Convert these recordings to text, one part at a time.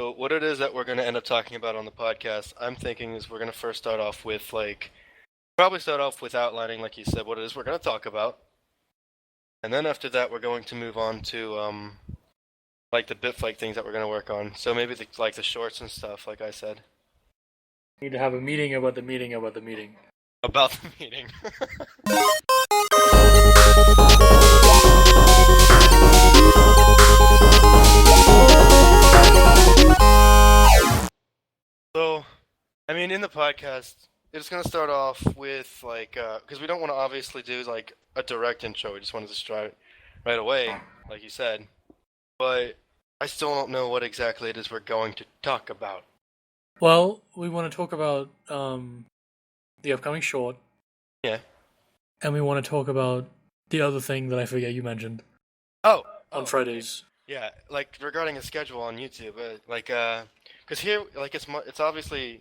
So what it is that we're going to end up talking about on the podcast, I'm thinking is we're going to first start off with probably start off with outlining, like you said, what it is we're going to talk about. And then after that, we're going to move on to the Bitflake things that we're going to work on. So maybe the shorts and stuff, like I said. We need to have a meeting about the meeting about the meeting. About the meeting. So, I mean, in the podcast, it's going to start off with, because we don't want to obviously do, a direct intro. We just wanted to start right away, like you said. But I still don't know what exactly it is we're going to talk about. Well, we want to talk about the upcoming short. Yeah. And we want to talk about the other thing that I forget you mentioned. On Fridays. Yeah, regarding a schedule on YouTube, because here, it's obviously,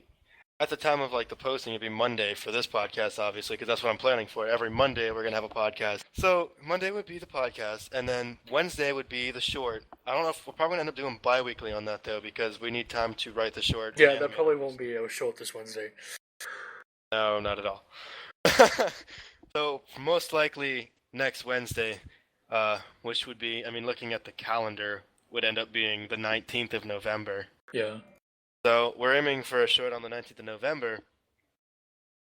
at the time of, the posting, it'd be Monday for this podcast, obviously, because that's what I'm planning for. Every Monday, we're going to have a podcast. So, Monday would be the podcast, and then Wednesday would be the short. I don't know if we're probably going to end up doing bi-weekly on that, though, because we need time to write the short. Yeah, that probably won't be a short this Wednesday. No, not at all. So, most likely, next Wednesday, which would be, looking at the calendar, would end up being the 19th of November. Yeah. So, we're aiming for a short on the 19th of November.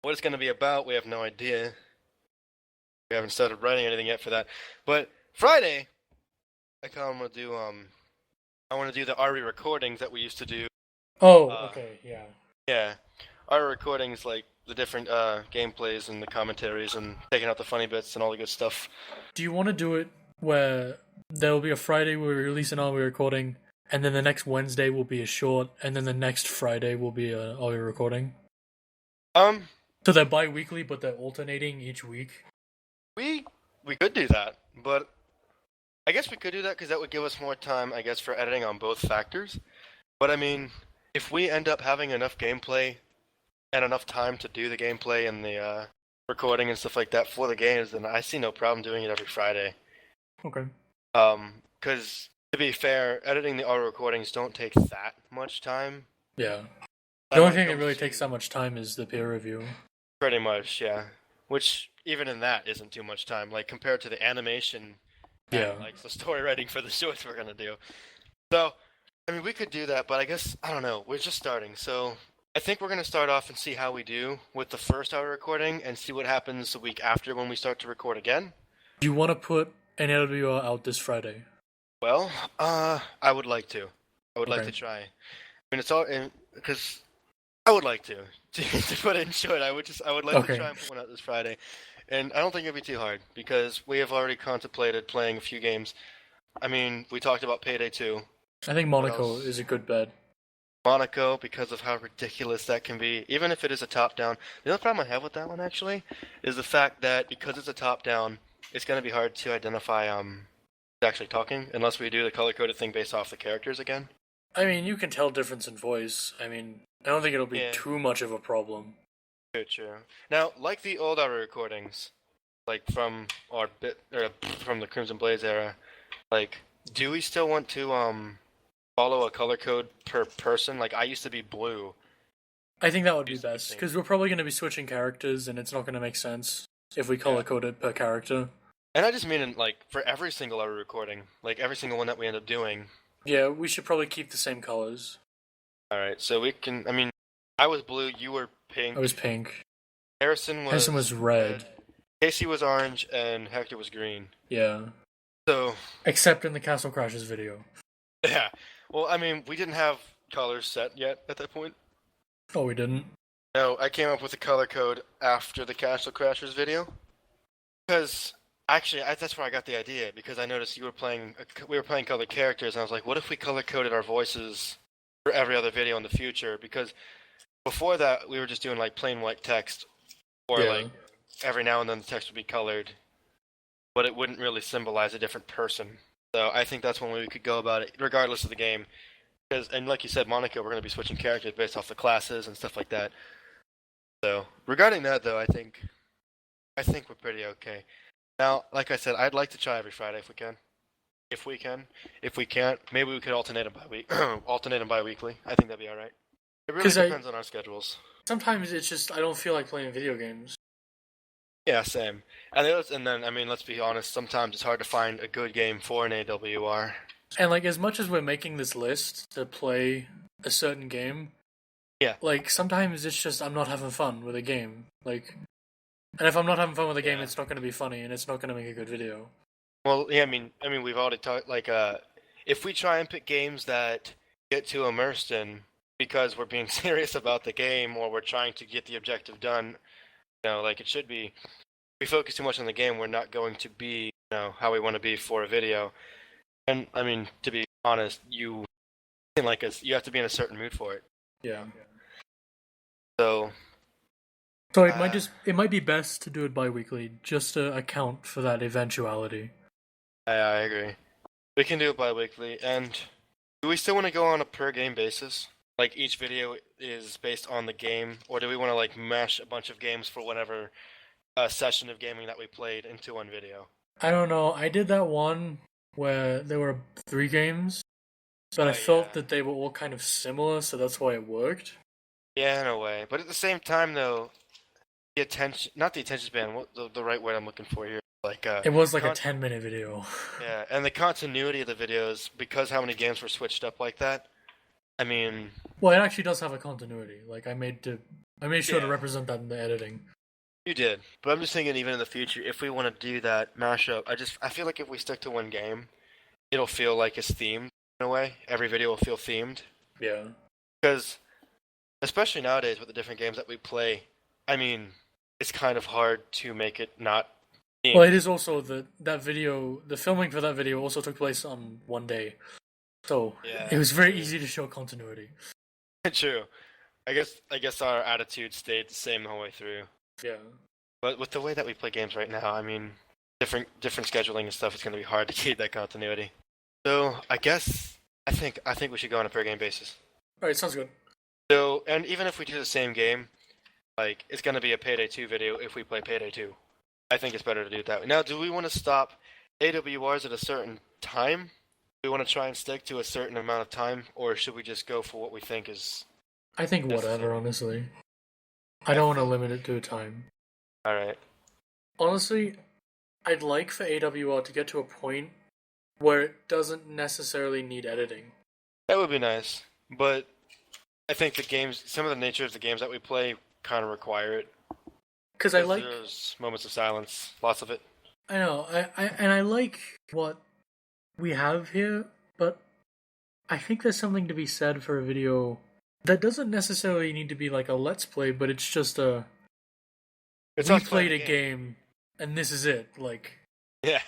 What it's going to be about, we have no idea. We haven't started writing anything yet for that. But Friday, I want to do the RE recordings that we used to do. Oh, okay, yeah. Yeah. RE recordings, the different gameplays and the commentaries and taking out the funny bits and all the good stuff. Do you want to do it where there will be a Friday where we release an RE recording, and then the next Wednesday will be a short, and then the next Friday will be a RE recording? So they're bi-weekly, but they're alternating each week? We could do that, but I guess we could do that because that would give us more time, I guess, for editing on both factors. But if we end up having enough gameplay and enough time to do the gameplay and the recording and stuff like that for the games, then I see no problem doing it every Friday. Okay. Because, to be fair, editing the audio recordings don't take that much time. Yeah. The only thing that really takes that much time is the peer review. Pretty much, yeah. Which, even in that, isn't too much time. Compared to the animation and, the story writing for the shorts we're going to do. So, we could do that, but I guess, I don't know, we're just starting, so I think we're going to start off and see how we do with the first hour recording and see what happens the week after when we start to record again. Do you want to put an LWR out this Friday? Well, I would like to. I would like to try. It's all because I would like to put it in short. I would like to try and put one out this Friday, and I don't think it'd be too hard because we have already contemplated playing a few games. We talked about Payday 2. I think Monaco is a good bet. Monaco, because of how ridiculous that can be, even if it is a top-down. The only problem I have with that one, actually, is the fact that because it's a top-down, it's going to be hard to identify actually talking, unless we do the color-coded thing based off the characters again. You can tell difference in voice. I don't think it'll be too much of a problem. True. Now, like the old hour recordings, from from the Crimson Blaze era, do we still want to follow a color code per person? I used to be blue. I think that would be best, because we're probably going to be switching characters, and it's not going to make sense if we color code it per character. And I just mean, for every single hour recording, every single one that we end up doing. Yeah, we should probably keep the same colors. Alright, so we can, I was blue, you were pink. I was pink. Harrison was red. Casey was orange, and Hector was green. Yeah. So... Except in the Castle Crashers video. Yeah. Well, we didn't have colors set yet at that point. Oh, we didn't? No, I came up with a color code after the Castle Crashers video. Because, actually, that's where I got the idea, because I noticed we were playing colored characters, and I was like, what if we color-coded our voices for every other video in the future? Because before that, we were just doing, plain white text, or, every now and then the text would be colored, but it wouldn't really symbolize a different person. So I think that's one way we could go about it, regardless of the game. And like you said, Monaco, we're going to be switching characters based off the classes and stuff like that. So, regarding that, though, I think we're pretty okay. Now, like I said, I'd like to try every Friday if we can. if we can. If we can't, maybe we could alternate them alternate them bi-weekly. I think that'd be all right. It really depends on our schedules. Sometimes it's just I don't feel like playing video games. Yeah, same. And then I mean, let's be honest. Sometimes it's hard to find a good game for an AWR. And like as much as we're making this list to play a certain game, yeah, like sometimes it's just I'm not having fun with a game. Like, and if I'm not having fun with a game, it's not going to be funny and it's not going to make a good video. Well, yeah, I mean, we've already talked like if we try and pick games that get too immersed in because we're being serious about the game or we're trying to get the objective done, like it should be. If we focus too much on the game, we're not going to be, how we want to be for a video. And I mean, to be honest, you have to be in a certain mood for it. Yeah. So it might be best to do it bi-weekly just to account for that eventuality. I agree. We can do it bi-weekly, and do we still want to go on a per game basis? Like each video is based on the game, or do we want to like mash a bunch of games for whatever session of gaming that we played into one video? I don't know. I did that one where there were 3 games, but I felt that they were all kind of similar, so that's why it worked. Yeah, in a way. But at the same time, though, not the attention span, what the right word I'm looking for here. Like it was like a 10-minute video. Yeah, and the continuity of the videos, because how many games were switched up like that, I mean... Well, it actually does have a continuity. Like, I made sure to represent that in the editing. You did. But I'm just thinking even in the future, if we want to do that mashup, I feel like if we stick to one game, it'll feel like it's themed in a way. Every video will feel themed. Yeah. Because, especially nowadays with the different games that we play, I mean, it's kind of hard to make it not themed. Well, it is also the filming for that video also took place on one day. So, it was very easy to show continuity. True. I guess our attitude stayed the same the whole way through. Yeah. But with the way that we play games right now, I mean, different scheduling and stuff, it's going to be hard to keep that continuity. So, I think we should go on a per game basis. Alright, sounds good. So, and even if we do the same game, like, it's going to be a Payday 2 video if we play Payday 2. I think it's better to do it that way. Now, do we want to stop AWRs at a certain time? Do we want to try and stick to a certain amount of time, or should we just go for what we think is... I think whatever, honestly. I don't want to limit it to a time. Alright. Honestly, I'd like for AWR to get to a point where it doesn't necessarily need editing. That would be nice, but I think some of the nature of the games that we play kind of require it. Because there's moments of silence, lots of it. I know, I like what we have here, but I think there's something to be said for a video that doesn't necessarily need to be like a let's play, but it's just we played a game, and this is it, like... Yeah.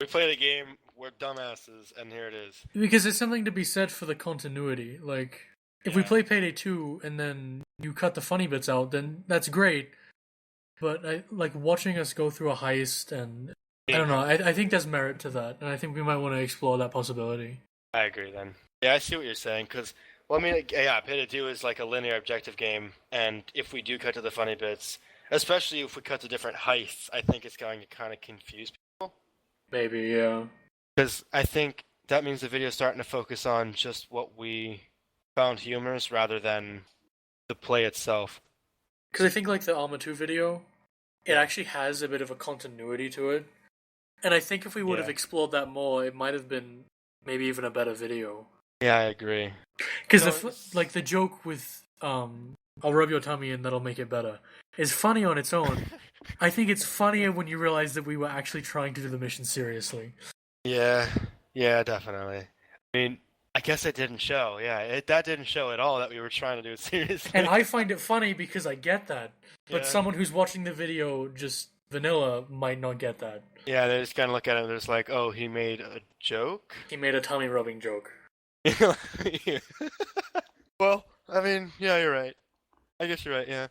We played a game, we're dumbasses, and here it is. Because there's something to be said for the continuity, like... If we play Payday 2, and then you cut the funny bits out, then that's great, but watching us go through a heist, and... I don't know, I think there's merit to that, and I think we might want to explore that possibility. I agree, then. Yeah, I see what you're saying, because... Well, I mean, Payday 2 is like a linear objective game, and if we do cut to the funny bits, especially if we cut to different heists, I think it's going to kind of confuse people. Maybe, yeah. Because I think that means the video's starting to focus on just what we found humorous rather than the play itself. Because I think, like, the Arma 2 video, it actually has a bit of a continuity to it. And I think if we would have explored that more, it might have been maybe even a better video. Yeah, I agree. Because the joke with I'll rub your tummy and that'll make it better is funny on its own. I think it's funnier when you realize that we were actually trying to do the mission seriously. Yeah, definitely. I mean, I guess it didn't show. Yeah, that didn't show at all that we were trying to do it seriously. And I find it funny because I get that. But someone who's watching the video just vanilla might not get that. Yeah, they just kind of look at it and they're just like, oh, he made a joke? He made a tummy rubbing joke. Well, I mean, yeah, you're right. I guess you're right, yeah.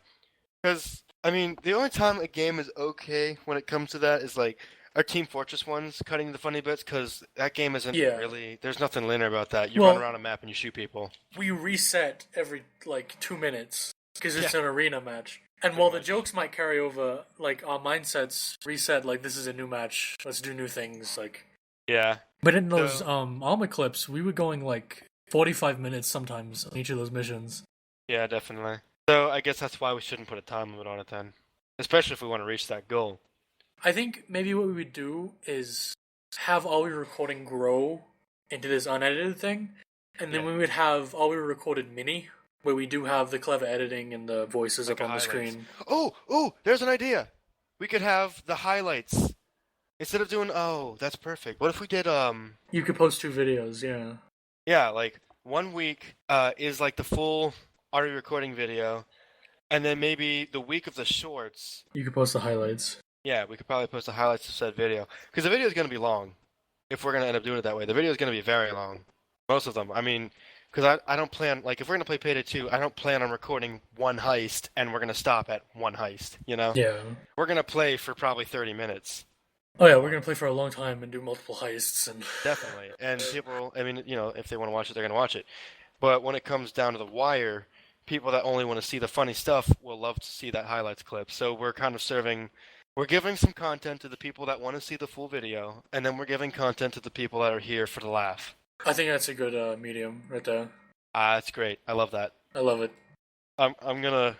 Because, I mean, the only time a game is okay when it comes to that is, like, our Team Fortress ones cutting the funny bits, because that game isn't really... There's nothing linear about that. You run around a map and you shoot people. We reset every, 2 minutes, because it's an arena match. And while the jokes might carry over, our mindsets reset, this is a new match, let's do new things, Yeah. But in those So armor clips, we were going like 45 minutes sometimes on each of those missions. yeah, definitely. So I guess that's why we shouldn't put a time limit on it then, especially if we want to reach that goal. I think maybe what we would do is have all we recording grow into this unedited thing, and then Yeah, we would have all we recorded mini, where we do have the clever editing and the voices like up the on the highlights. screen. Oh, there's an idea. We could have the highlights instead of doing. Oh, that's perfect. What if we did You could post 2 videos, yeah. Yeah, like 1 week is like the full Are We Recording video, and then maybe the week of the shorts. You could post the highlights. Yeah, we could probably post the highlights of said video because the video is going to be long. If we're going to end up doing it that way, the video is going to be very long. Most of them. I mean, because I don't plan like if we're going to play Payday 2, I don't plan on recording one heist and we're going to stop at one heist. You know, Yeah. we're going to play for probably 30 minutes. Oh yeah, we're gonna play for a long time and do multiple heists and. Definitely. And people, I mean, if they want to watch it, they're going to watch it. But when it comes down to the wire, people that only want to see the funny stuff will love to see that highlights clip. So we're kind of we're giving some content to the people that want to see the full video, and then we're giving content to the people that are here for the laugh. I think that's a good medium right there. That's great. I love that. I love it. I'm gonna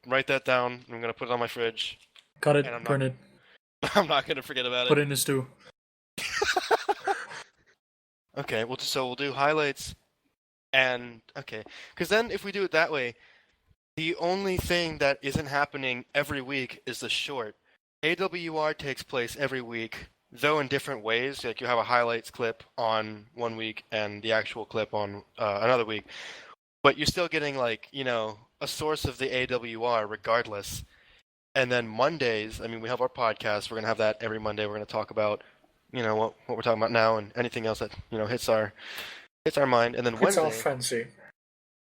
write that down. I'm gonna put it on my fridge, Cut and it, burn it, I'm not gonna forget about put it. it in a stew. Okay, so we'll do highlights, and okay, because then if we do it that way, the only thing that isn't happening every week is the short. AWR takes place every week, though in different ways. Like you have a highlights clip on 1 week and the actual clip on another week, but you're still getting like a source of the AWR regardless. And then Mondays, I mean, we have our podcast. We're gonna have that every Monday. We're gonna talk about what we're talking about now and anything else that hits our mind. And then It's all Wednesday, fancy.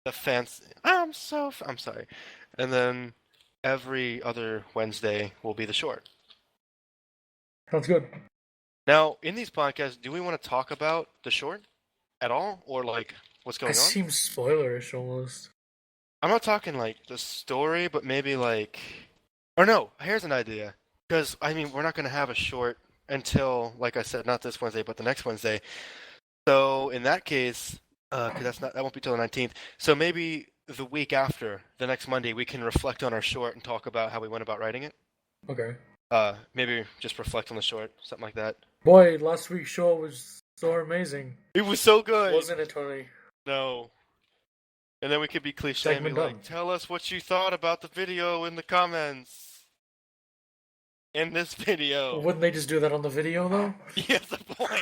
the fans. I'm sorry. And then every other Wednesday will be the short. Sounds good. Now, in these podcasts, do we want to talk about the short at all, or like what's going It on? seems spoilerish almost. I'm not talking like the story, but maybe like, or no. Here's an idea, because I mean, we're not going to have a short until, like I said, not this Wednesday, but the next Wednesday. So in that case, because that won't be till the 19th. So maybe the week after, the next Monday, we can reflect on our short and talk about how we went about writing it. Okay. Maybe just reflect on the short, something like that. Boy, last week's show was so amazing. It was so good. Wasn't it, Tony? No. And then we could be cliche and be Segment like, done. tell us what you thought about the video in the comments. In this video. Wouldn't they just do that on the video, though? Yeah, the point.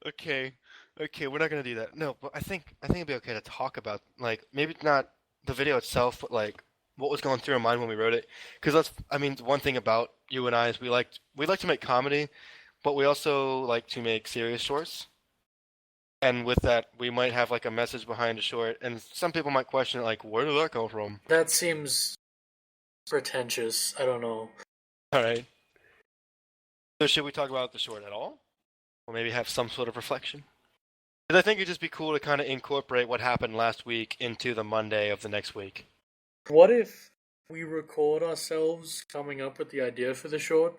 Okay, we're not gonna do that. No, but I think it'd be okay to talk about like maybe not the video itself, but like what was going through our mind when we wrote it. Because I mean, one thing about you and I is we like to make comedy, but we also like to make serious shorts. And with that, we might have like a message behind a short, and some people might question it, like, where did that come from? That seems pretentious. I don't know. All right. So should we talk about the short at all? Or maybe have some sort of reflection? Because I think it'd just be cool to kind of incorporate what happened last week into the Monday of the next week. What if we record ourselves coming up with the idea for the short,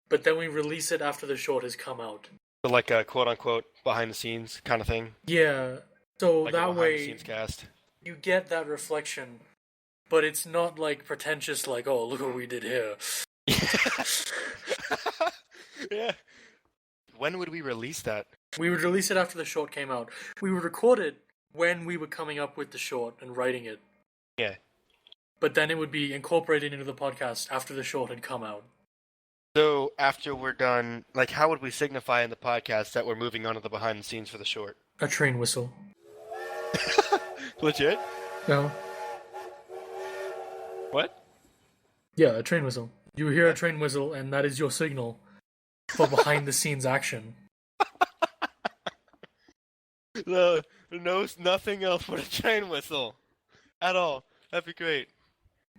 but then we release it after the short has come out? So like a quote-unquote behind-the-scenes kind of thing? Yeah, so Like a that way behind-the-scenes cast? you get that reflection, but it's not like pretentious like, oh, look what we did here. Yeah. When would we release that? We would release it after the short came out. We would record it when we were coming up with the short and writing it. Yeah. But then it would be incorporated into the podcast after the short had come out. So after we're done, like how would we signify in the podcast that we're moving on to the behind-the-scenes for the short? A train whistle. Legit? No. What? Yeah, a train whistle. You hear a train whistle, and that is your signal for behind-the-scenes action. No, nothing else but a train whistle. At all. That'd be great.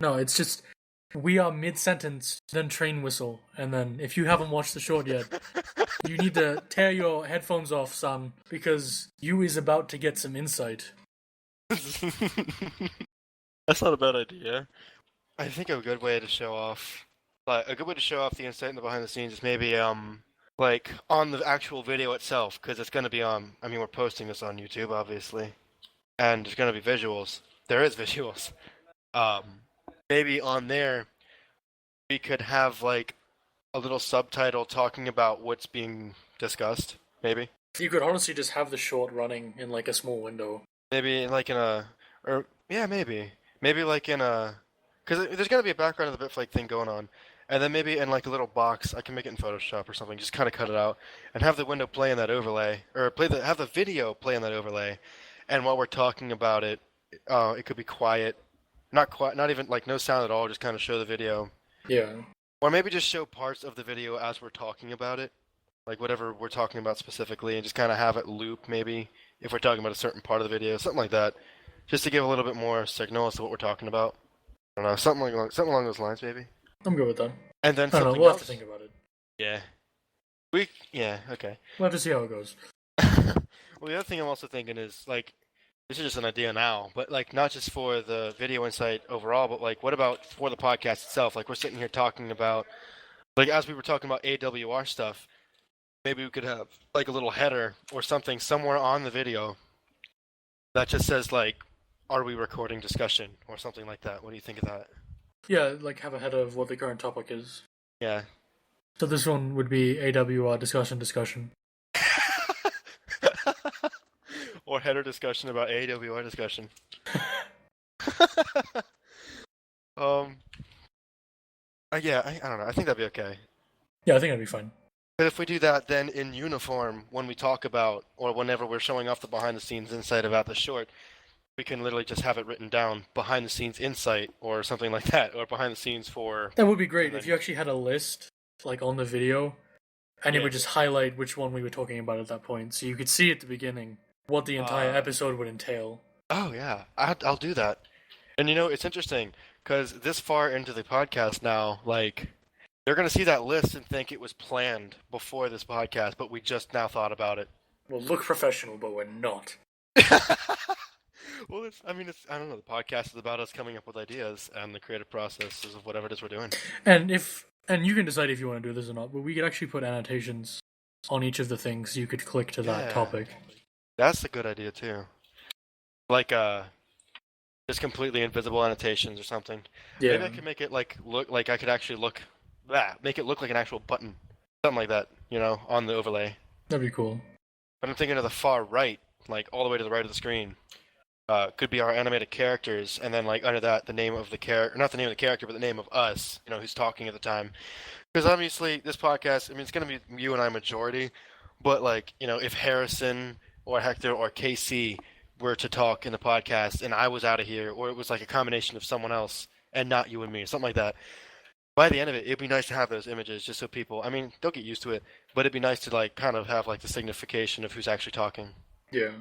No, it's just, we are mid-sentence, then train whistle, and then, if you haven't watched the short yet, you need to tear your headphones off, son, because you is about to get some insight. That's not a bad idea. I think a good way to show off, the insight in the behind the scenes is maybe like on the actual video itself, because it's going to be on. I mean, we're posting this on YouTube, obviously, and there's going to be visuals. There is visuals. Um, Maybe on there we could have like a little subtitle talking about what's being discussed. Maybe. You could honestly just have the short running in like a small window. Maybe like in a, or yeah, maybe like in a, because there's gonna be a background of the Bitflake thing going on, and then maybe in like a little box, I can make it in Photoshop or something. Just kind of cut it out and have the window play in that overlay, or have the video play in that overlay, and while we're talking about it, it could be quiet, not quiet, not even like no sound at all. Just kind of show the video, Yeah. or maybe just show parts of the video as we're talking about it, like whatever we're talking about specifically, and just kind of have it loop maybe if we're talking about a certain part of the video, something like that, just to give a little bit more signal as to what we're talking about. I don't know, something along those lines, maybe. I'm good with that. And then I don't know, something we'll else. have to think about it. Yeah, okay. We'll have to see how it goes. Well, the other thing I'm also thinking is like, this is just an idea now, but like not just for the video insight overall, but like what about for the podcast itself? Like we're sitting here talking about, like as we were talking about AWR stuff, maybe we could have like a little header or something somewhere on the video that just says like, "Are we recording discussion?" or something like that. What do you think of that? Yeah, like have a header of what the current topic is. Yeah. So this one would be AWR discussion. Or header discussion about AWR discussion. um. Yeah, I don't know. I think that'd be okay. Yeah, I think that'd be fine. But if we do that, then in uniform, when we talk about, or whenever we're showing off the behind-the-scenes insight about the short, we can literally just have it written down, behind-the-scenes insight, or something like that, or behind-the-scenes for... That would be great if you actually had a list, like on the video, and it would just highlight which one we were talking about at that point, so you could see at the beginning what the entire episode would entail. Oh, yeah. I'll do that. And you know, it's interesting, because this far into the podcast now, like... They're going to see that list and think it was planned before this podcast, but we just now thought about it. We'll look professional, but we're not. Well, I don't know, the podcast is about us coming up with ideas and the creative processes of whatever it is we're doing. And you can decide if you want to do this or not, but we could actually put annotations on each of the things you could click to that topic. That's a good idea, too. Like, just completely invisible annotations or something. Yeah. Maybe I could make it, look like I could actually make it look like an actual button. Something like that, on the overlay. That'd be cool. But I'm thinking of the far right, like all the way to the right of the screen. Could be our animated characters, and then like under that, the name of the character, not the name of the character, but the name of us, who's talking at the time. Because obviously, this podcast, it's going to be you and I majority, but like, if Harrison or Hector or KC were to talk in the podcast and I was out of here, or it was like a combination of someone else and not you and me, something like that. By the end of it, it'd be nice to have those images just so people, they'll get used to it, but it'd be nice to like kind of have like the signification of who's actually talking. Yeah.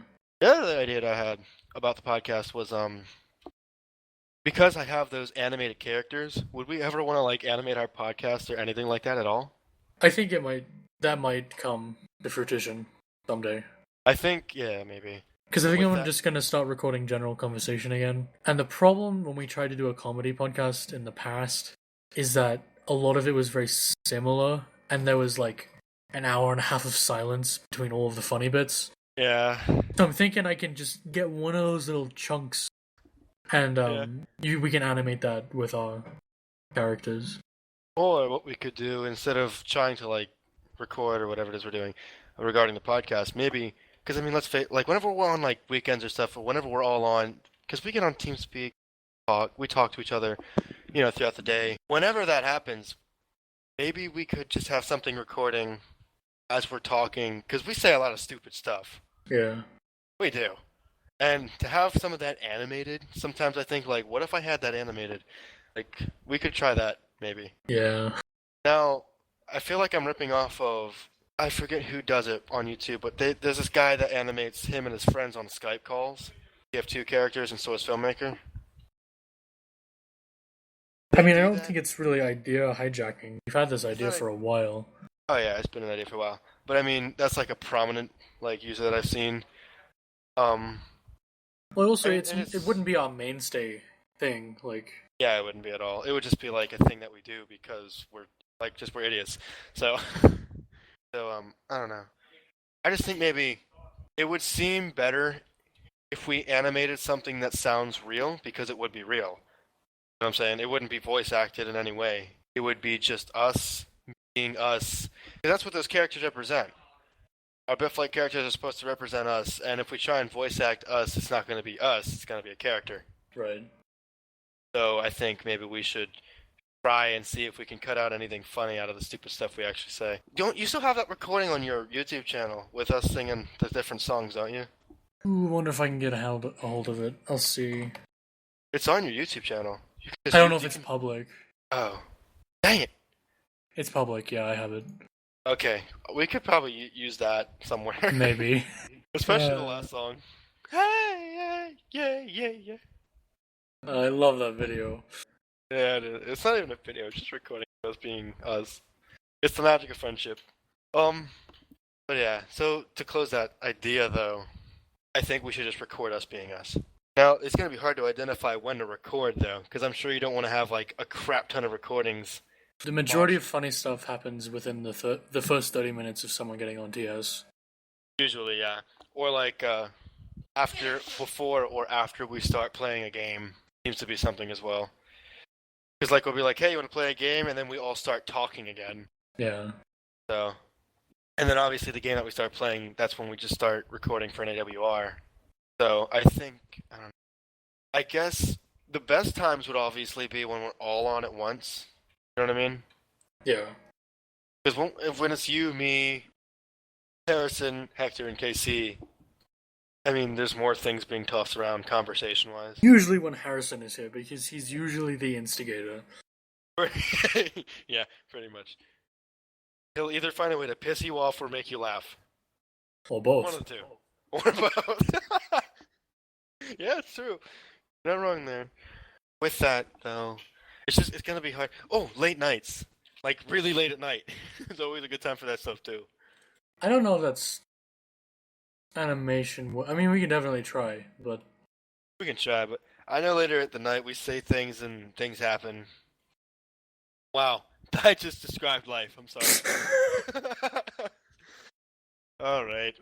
The other idea that I had about the podcast was because I have those animated characters, would we ever want to like animate our podcast or anything like that at all? I think that might come to fruition someday. I think, yeah, maybe. Because I think I'm just going to start recording general conversation again. And the problem when we tried to do a comedy podcast in the past is that a lot of it was very similar, and there was like an hour and a half of silence between all of the funny bits. Yeah. So I'm thinking I can just get one of those little chunks, and we can animate that with our characters. Or what we could do, instead of trying to like record or whatever it is we're doing regarding the podcast, maybe, because let's face, like whenever we're on like weekends or stuff, or whenever we're all on, because we get on TeamSpeak, we talk to each other, throughout the day. Whenever that happens, maybe we could just have something recording as we're talking, because we say a lot of stupid stuff. Yeah. We do. And to have some of that animated, sometimes I think, like, what if I had that animated? Like, we could try that, maybe. Yeah. Now, I feel like I'm ripping off of, I forget who does it on YouTube, but there's this guy that animates him and his friends on Skype calls. You have two characters, and so is Filmmaker. I don't think it's really idea hijacking. We've had this idea for a while. Oh yeah, it's been an idea for a while. But that's like a prominent like user that I've seen. Well, also it wouldn't be our mainstay thing. Like, yeah, it wouldn't be at all. It would just be like a thing that we do because we're idiots. So So I don't know. I just think maybe it would seem better if we animated something that sounds real because it would be real. You know what I'm saying? It wouldn't be voice acted in any way. It would be just us being us. 'Cause that's what those characters represent. Our Bitflake characters are supposed to represent us, and if we try and voice act us, it's not going to be us. It's going to be a character. Right. So I think maybe we should try and see if we can cut out anything funny out of the stupid stuff we actually say. Don't you still have that recording on your YouTube channel with us singing the different songs, don't you? Ooh, wonder if I can get a hold of it. I'll see. It's on your YouTube channel. I don't know if it's public. Oh, dang it! It's public. Yeah, I have it. Okay, we could probably use that somewhere. Maybe. Especially the last song. Hey, yeah, yeah, yeah. I love that video. Yeah, it's not even a video. It's just recording us being us. It's the magic of friendship. But yeah. So to close that idea, though, I think we should just record us being us. Now, it's going to be hard to identify when to record, though, because I'm sure you don't want to have, like, a crap ton of recordings. The majority of funny stuff happens within the first 30 minutes of someone getting on TS. Usually, yeah. Or, like, before or after we start playing a game seems to be something as well. Because, like, we'll be like, hey, you want to play a game? And then we all start talking again. Yeah. So, and then obviously the game that we start playing, that's when we just start recording for an AWR. So I think, I don't know. I guess the best times would obviously be when we're all on at once. You know what I mean? Yeah. Because when it's you, me, Harrison, Hector, and KC, I mean, there's more things being tossed around conversation-wise. Usually when Harrison is here, because he's usually the instigator. Yeah, pretty much. He'll either find a way to piss you off or make you laugh. Or both. One of the two. Or both. Yeah, it's true. You're not wrong there. With that, though, it's going to be hard. Oh, late nights. Like, really late at night. It's always a good time for that stuff, too. I don't know if that's animation. I mean, we can definitely try, but... We can try, but I know later at the night we say things and things happen. Wow. I just described life. I'm sorry. All right.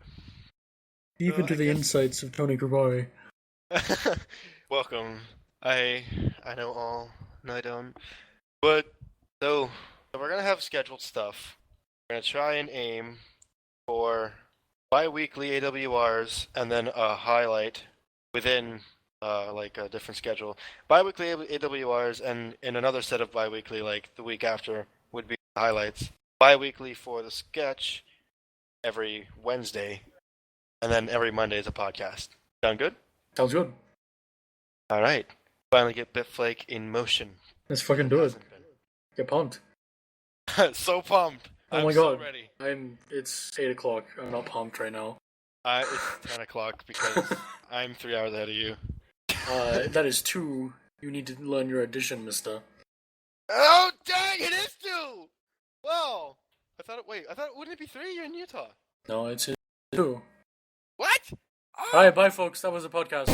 Deep into the insights of Tony Grabari. Welcome. I know all, and I don't. But, so we're going to have scheduled stuff. We're going to try and aim for bi-weekly AWRs and then a highlight within like a different schedule. Bi-weekly AWRs and in another set of bi-weekly, like the week after, would be highlights. Bi-weekly for the sketch every Wednesday, and then every Monday is a podcast. Sound good? Sounds good. All right. Finally get Bitflake in motion. Let's fucking do it. Get pumped. So pumped. Oh I'm my god. So ready. It's 8 o'clock. I'm not pumped right now. It's 10 o'clock because I'm 3 hours ahead of you. That is 2. You need to learn your addition, mister. Oh, dang, it is 2! Well, wouldn't it be 3? You're in Utah. No, it's 2. What? Oh. Alright, bye folks. That was a podcast.